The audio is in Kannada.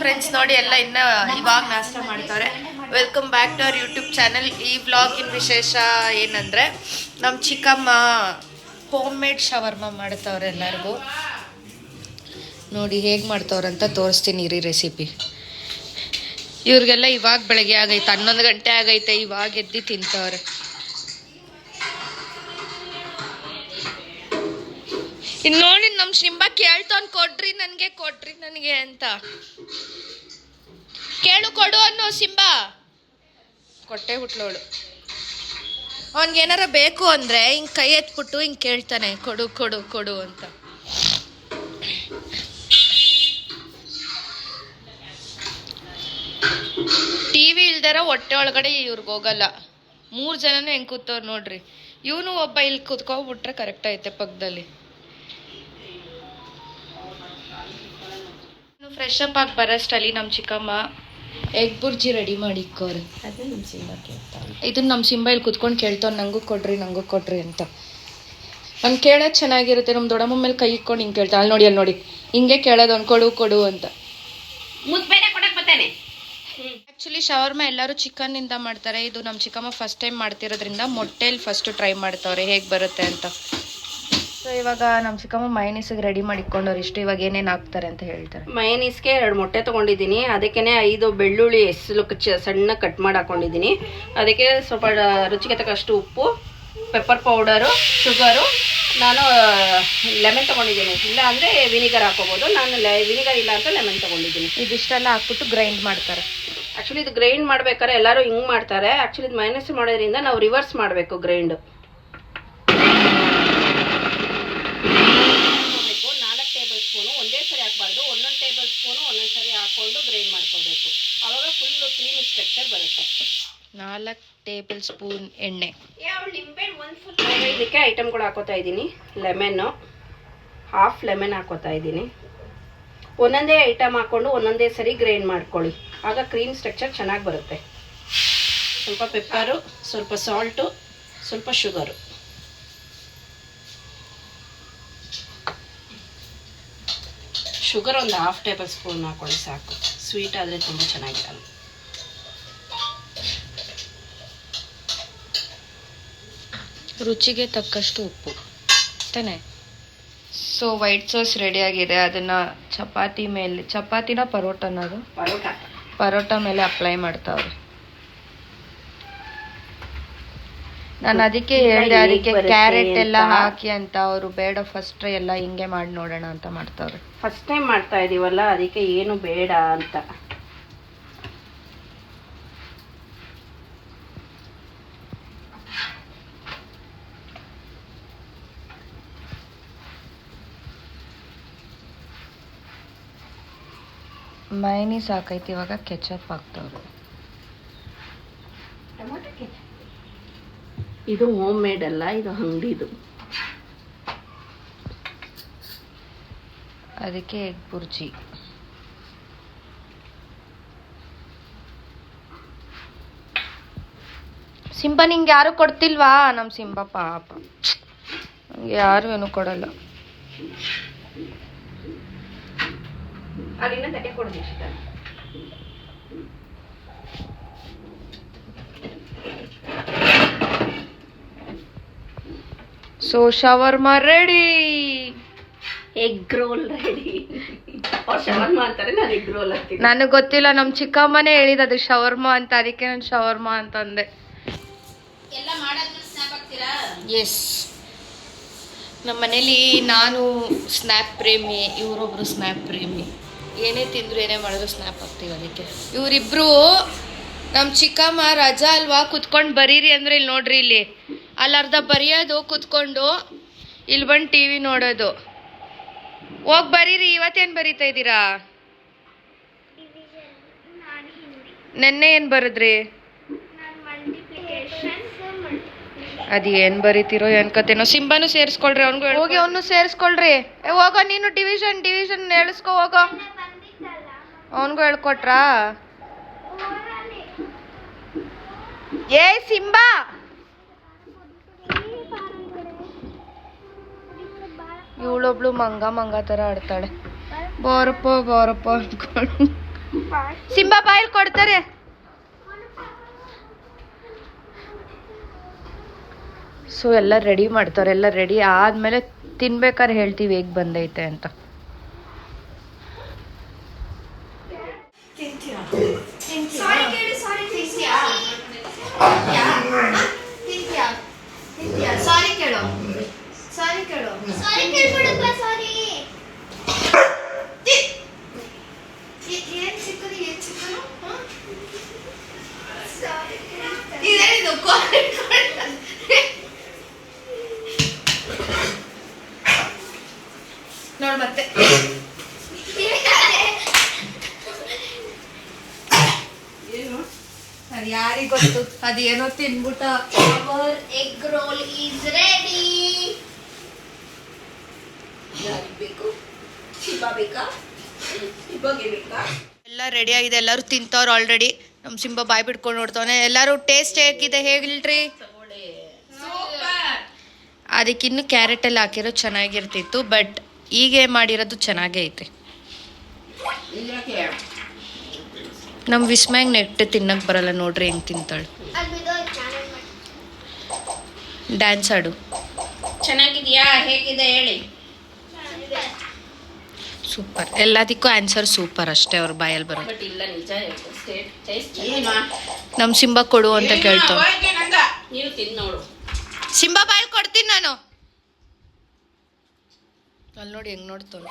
ಫ್ರೆಂಡ್ಸ್ ನೋಡಿ ಎಲ್ಲ ಇನ್ನ ಇವಾಗ ನಾಷ್ಟ ಮಾಡ್ತಾರೆ. Welcome back to our YouTube channel. ಈ ವ್ಲಾಗಿನ ವಿಶೇಷ ಏನಂದರೆ ನಮ್ಮ ಚಿಕ್ಕಮ್ಮ ಹೋಮ್ ಮೇಡ್ ಶವರ್ಮ ಮಾಡ್ತವ್ರೆ ಎಲ್ಲರಿಗೂ. ನೋಡಿ ಹೇಗೆ ಮಾಡ್ತವ್ರಂತ ತೋರಿಸ್ತೀನಿ ಇರಿ ರೆಸಿಪಿ. ಇವ್ರಿಗೆಲ್ಲ ಇವಾಗ ಬೆಳಗ್ಗೆ ಆಗೈತೆ, 11 ಗಂಟೆ ಆಗೈತೆ, ಇವಾಗ ಎದ್ದು ತಿಂತವ್ರೆ. ಇನ್ನು ನೋಡಿ ನಮ್ಮ ಶಿಂಬ ಕೇಳ್ತಾನ್, ಕೊಡ್ರಿ ನನಗೆ ಅಂತ. ಕೇಳು ಕೊಡು ಅನ್ನೋ ಸಿಂಬಾ. ಕೊಟ್ಟೆ ಹುಟ್ಲೋಳು. ಅವನಿಗೇನಾರ ಬೇಕು ಅಂದರೆ ಹಿಂಗೆ ಕೈ ಎತ್ಬಿಟ್ಟು ಹಿಂಗೆ ಕೇಳ್ತಾನೆ, ಕೊಡು ಕೊಡು ಕೊಡು ಅಂತ. ಟಿವಿ ಇಲ್ದಾರ ಹೊಟ್ಟೆ ಒಳಗಡೆ ಇವ್ರಿಗೆ ಹೋಗಲ್ಲ. 3 ಜನನೂ ಹೆಂಗೆ ಕೂತವ್ರು ನೋಡ್ರಿ. ಇವನು ಒಬ್ಬ ಇಲ್ಲಿ ಕೂತ್ಕೊಬಿಟ್ರೆ ಕರೆಕ್ಟ್ ಐತೆ ಪಕ್ಕದಲ್ಲಿ. ಫ್ರೆಶ್ ಅಪ್ ಆಗಿ ಬರೋಷ್ಟಲ್ಲಿ ನಮ್ಮ ಚಿಕ್ಕಮ್ಮ ಎಗ್ ಬುರ್ಜಿ ರೆಡಿ ಮಾಡಿಕ್ಕೋರು. ಇದನ್ನ ನಮ್ಮ ಸಿಂಬ ಇಲ್ಲಿ ಕುತ್ಕೊಂಡು ಕೇಳ್ತಾವ್, ನಂಗೂ ಕೊಡ್ರಿ ಅಂತ. ಅವ್ನು ಕೇಳೋದು ಚೆನ್ನಾಗಿರುತ್ತೆ. ನಮ್ಮ ದೊಡ್ಡಮ್ಮ ಮೇಲೆ ಕೈ ಇಟ್ಕೊಂಡು ಹಿಂಗೆ ಕೇಳ್ತಾ, ಅಲ್ಲಿ ನೋಡಿ ಹಿಂಗೆ ಕೇಳೋದು, ಅವ್ನು ಕೊಡು ಅಂತ. ಆ್ಯಕ್ಚುಲಿ ಶವರ್ಮ ಎಲ್ಲರೂ ಚಿಕನ್ನಿಂದ ಮಾಡ್ತಾರೆ. ಇದು ನಮ್ಮ ಚಿಕ್ಕಮ್ಮ ಫಸ್ಟ್ ಟೈಮ್ ಮಾಡ್ತಿರೋದ್ರಿಂದ ಮೊಟ್ಟೆಲಿ ಫಸ್ಟ್ ಟ್ರೈ ಮಾಡ್ತಾವ್ರೆ ಹೇಗೆ ಬರುತ್ತೆ ಅಂತ. ಸೊ ಇವಾಗ ನಮ್ಮ ಚಿಕ್ಕಮ್ಮ ಮೈನೀಸಿಗೆ ರೆಡಿ ಮಾಡಿಕೊಂಡವ್ರು. ಇಷ್ಟು ಇವಾಗ ಏನೇನು ಹಾಕ್ತಾರೆ ಅಂತ ಹೇಳ್ತಾರೆ. ಮೈನೀಸ್ಗೆ 2 ಮೊಟ್ಟೆ ತೊಗೊಂಡಿದ್ದೀನಿ. ಅದಕ್ಕೆ 5 ಬೆಳ್ಳುಳ್ಳಿ ಹೆಸರು ಸಣ್ಣ ಕಟ್ ಮಾಡಿ ಹಾಕೊಂಡಿದ್ದೀನಿ. ಅದಕ್ಕೆ ಸ್ವಲ್ಪ ರುಚಿಗೆ ತಕ್ಕಷ್ಟು ಉಪ್ಪು, ಪೆಪ್ಪರ್ ಪೌಡರು, ಶುಗರು. ನಾನು ಲೆಮನ್ ತೊಗೊಂಡಿದ್ದೀನಿ. ಇಲ್ಲ ಅಂದರೆ ವಿನಿಗರ್ ಹಾಕೋಬೋದು. ನಾನು ವಿನಿಗರ್ ಇಲ್ಲ ಅಂತ ಲೆಮನ್ ತೊಗೊಂಡಿದ್ದೀನಿ. ಇದಿಷ್ಟೆಲ್ಲ ಹಾಕ್ಬಿಟ್ಟು ಗ್ರೈಂಡ್ ಮಾಡ್ತಾರೆ. ಆ್ಯಕ್ಚುಲಿ ಇದು ಗ್ರೈಂಡ್ ಮಾಡ್ಬೇಕಾದ್ರೆ ಎಲ್ಲರೂ ಹಿಂಗೆ ಮಾಡ್ತಾರೆ. ಆ್ಯಕ್ಚುಲಿ ಇದು ಮೈನಸ್ ಮಾಡೋದ್ರಿಂದ ನಾವು ರಿವರ್ಸ್ ಮಾಡಬೇಕು. ಗ್ರೈಂಡು 4 ಟೇಬಲ್ ಸ್ಪೂನು ಒಂದೇ ಸರಿ ಹಾಕಬಾರ್ದು. 1 ಟೇಬಲ್ ಸ್ಪೂನು ಒಂದೊಂದು ಸರಿ ಹಾಕ್ಕೊಂಡು ಗ್ರೈಂಡ್ ಮಾಡ್ಕೋಬೇಕು. ಆವಾಗ ಫುಲ್ಲು ಕ್ರೀಮಿ ಸ್ಟ್ರಕ್ಚರ್ ಬರುತ್ತೆ. 4 ಟೇಬಲ್ ಸ್ಪೂನ್ ಎಣ್ಣೆ. ಇದಕ್ಕೆ ಐಟಮ್ಗಳು ಹಾಕೋತಾ ಇದ್ದೀನಿ. ಲೆಮನ್ನು, ಹಾಫ್ ಲೆಮನ್ ಹಾಕೋತಾ ಇದ್ದೀನಿ. ಒಂದೊಂದೇ ಐಟಮ್ ಹಾಕ್ಕೊಂಡು ಒಂದೊಂದೇ ಸರಿ ಗ್ರೈಂಡ್ ಮಾಡ್ಕೊಳ್ಳಿ. ಆಗ ಕ್ರೀಮ್ ಸ್ಟ್ರಕ್ಚರ್ ಚೆನ್ನಾಗಿ ಬರುತ್ತೆ. ಸ್ವಲ್ಪ ಪೆಪ್ಪರು, ಸ್ವಲ್ಪ ಸಾಲ್ಟು, ಸ್ವಲ್ಪ ಶುಗರು. ಶುಗರ್ ಒಂದು ಹಾಫ್ ಟೇಬಲ್ ಸ್ಪೂನ್ ಹಾಕೊಳ್ಳಿ ಸಾಕು. ಸ್ವೀಟ್ ಆದರೆ ತುಂಬ ಚೆನ್ನಾಗಿರಲ್ಲ. ರುಚಿಗೆ ತಕ್ಕಷ್ಟು ಉಪ್ಪು ತಾನೆ. ಸೊ ವೈಟ್ ಸಾಸ್ ರೆಡಿ ಆಗಿದೆ. ಅದನ್ನು ಚಪಾತಿನ ಪರೋಟನದು ಪರೋಟ ಮೇಲೆ ಅಪ್ಲೈ ಮಾಡ್ತಾವ್ರೆ. ನಾನು ಅದಕ್ಕೆ ಹೇಳಿದೆ, ಅದಕ್ಕೆ ಕ್ಯಾರೆಟ್ ಎಲ್ಲ ಹಾಕಿ ಅಂತ. ಅವರು ಬೇಡ, ಫಸ್ಟ್ ಎಲ್ಲ ಹಿಂಗೆ ಮಾಡಿ ನೋಡೋಣ ಅಂತ ಮಾಡ್ತಾವ್ರೆ. ಫಸ್ಟ್ ಟೈಮ್ ಮಾಡ್ತಾ ಇದೀವಲ್ಲ, ಅದಕ್ಕೆ ಏನು ಬೇಡ ಅಂತ. ಮೈನೀಸ್ ಹಾಕೈತಿ. ಇವಾಗ ಕೆಚಪ್ ಹಾಕ್ತಾವ್ರೆ. ಇದು ಹೋಮ್ ಮೇಡ್ ಅಲ್ಲ, ಇದು ಅಂಗಡಿದು. ಅದಕ್ಕೆ ಎಗ್ ಬುರ್ಜಿ. ಸಿಂಬಾ ನಿಂಗೆ ಯಾರು ಕೊಡ್ತಿಲ್ವಾ? ನಮ್ಮ ಸಿಂಬಾ ಪಾಪ, ನಂಗೆ ಯಾರು ಏನು ಕೊಡಲ್ಲ. ಅಲ್ಲಿಂದ ತಟ್ಟೆ ಕೊಡೋದು ಇಷ್ಟ. So shawarma ready, egg roll ready. Shawarma ಅಂತಾರೆ, ನಾನು ಎಗ್ ರೋಲ್ ಹಾಕ್ತೀನಿ. ನನಗೆ ಗೊತ್ತಿಲ್ಲ, ನಮ್ಮ ಚಿಕ್ಕಮ್ಮನೇ ಹೇಳಿದ ಅದು ಶವರ್ಮಾ ಅಂತ. ಅದಕ್ಕೆ ನಾನು ಶವರ್ಮಾ ಅಂತಂದೆ. ಎಸ್, ನಮ್ಮ ಮನೇಲಿ ನಾನು ಸ್ನ್ಯಾಪ್ ಪ್ರೇಮಿ, ಇವರೊಬ್ರು ಸ್ನ್ಯಾಪ್ ಪ್ರೇಮಿ. ಏನೇ ತಿಂದ್ರು ಏನೇ ಮಾಡಿದ್ರು ಸ್ನ್ಯಾಪ್ ಹಾಕ್ತೀವಿ. ಅದಕ್ಕೆ ಇವರಿಬ್ರು ನಮ್ಮ ಚಿಕ್ಕಮ್ಮ ರಜಾ ಅಲ್ವಾ, ಕುತ್ಕೊಂಡು ಬರೀರಿ ಅಂದರೆ ಇಲ್ಲಿ ನೋಡ್ರಿ, ಇಲ್ಲಿ ಅಲ್ಲಿ ಅರ್ಧ ಬರೆಯೋದು ಕುತ್ಕೊಂಡು, ಇಲ್ಲಿ ಬಂದು ಟಿ ವಿ ನೋಡೋದು. ಹೋಗಿ ಬರೀರಿ. ಇವತ್ತೇನು ಬರೀತಾ ಇದ್ದೀರಾ? ನೆನ್ನೆ ಏನು ಬರೆದ್ರಿ? ಅದು ಏನು ಬರೀತಿರೋ ಏನು ಕತೆನೋ. ಸಿಂಬಾನು ಸೇರಿಸ್ಕೊಳ್ರಿ, ಅವ್ನಿಗೂ ಹೋಗಿ ಅವನು ಸೇರಿಸ್ಕೊಳ್ರಿ. ಹೋಗೋ ನೀನು, ಡಿವಿಷನ್ ಹೇಳಿಸ್ಕೊ ಹೋಗೋ. ಅವನಿಗೂ ಹೇಳ್ಕೊಟ್ರಾ? ಏ ಸಿಂಬಾ, ಇವಳೊಬ್ಳು ಮಂಗ ಥರ ಆಡ್ತಾಳೆ. ಬಾರಪ್ಪ ಅನ್ಕೊಂಡು ಸಿಂಬಾ ಬಾಯಲ್ಲಿ ಕೊಡ್ತಾರೆ. ಸೊ ಎಲ್ಲ ರೆಡಿ ಮಾಡ್ತಾರೆ. ಎಲ್ಲ ರೆಡಿ ಆದಮೇಲೆ ತಿನ್ಬೇಕಾದ್ರೆ ಹೇಳ್ತೀವಿ ಹೇಗೆ ಬಂದೈತೆ ಅಂತ. ಸಾರಿ ಕೇಳು. ನೋಡ್ ಮತ್ತೆ ಅದು ಯಾರಿಗೆ ಗೊತ್ತು, ಅದೇನೋ ತಿನ್ಬಿಟ್ಟ. Our egg roll is ready. ಎಲ್ಲ ರೆಡಿ ಆಗಿದೆ. ಎಲ್ಲರೂ ತಿಂತವ್ರು ಆಲ್ರೆಡಿ. ನಮ್ಮ ಸಿಂಬ ಬಾಯ್ ಬಿಟ್ಕೊಂಡು ನೋಡ್ತಾವನೆ. ಎಲ್ಲರೂ ಟೇಸ್ಟ್ ಹೇಗಿದೆ ಹೇಳಿಲ್ರಿ. ಅದಕ್ಕಿನ್ನು ಕ್ಯಾರೆಟ್ ಎಲ್ಲ ಹಾಕಿರೋ ಚೆನ್ನಾಗಿರ್ತಿತ್ತು, ಬಟ್ ಹೀಗೆ ಮಾಡಿರೋದು ಚೆನ್ನಾಗೇ ಐತೆ. ನಮ್ಮ ವಿಸ್ಮ್ಯಾಗ ನೆಟ್ಟು ತಿನ್ನಕ್ಕೆ ಬರಲ್ಲ ನೋಡ್ರಿ ಹೆಂಗೆ ತಿಂತಾಳೆ. ಡ್ಯಾನ್ಸ್ ಆಡು. ಚೆನ್ನಾಗಿದ್ಯಾ? ಹೇಗಿದೆ ಹೇಳಿ. ಸೂಪರ್. ಎಲ್ಲದಕ್ಕೂ ಆನ್ಸರ್ ಸೂಪರ್ ಅಷ್ಟೇ ಅವ್ರ ಬಾಯಲ್ಲಿ ಬರೋದು. ಬಟ್ ಇಲ್ಲ, ನಿಜ ನಮ್ಮ ಸಿಂಬ ಕೊಡು ಅಂತ ಕೇಳ್ತಾವ. ನೀವು ತಿಂದು ನೋಡು. ಸಿಂಬಾ ಬಾಯಲ್ಲಿ ಕೊಡ್ತೀನಿ ನಾನು. ಅಲ್ಲಿ ನೋಡಿ ಹೆಂಗೆ ನೋಡ್ತಾವೆ.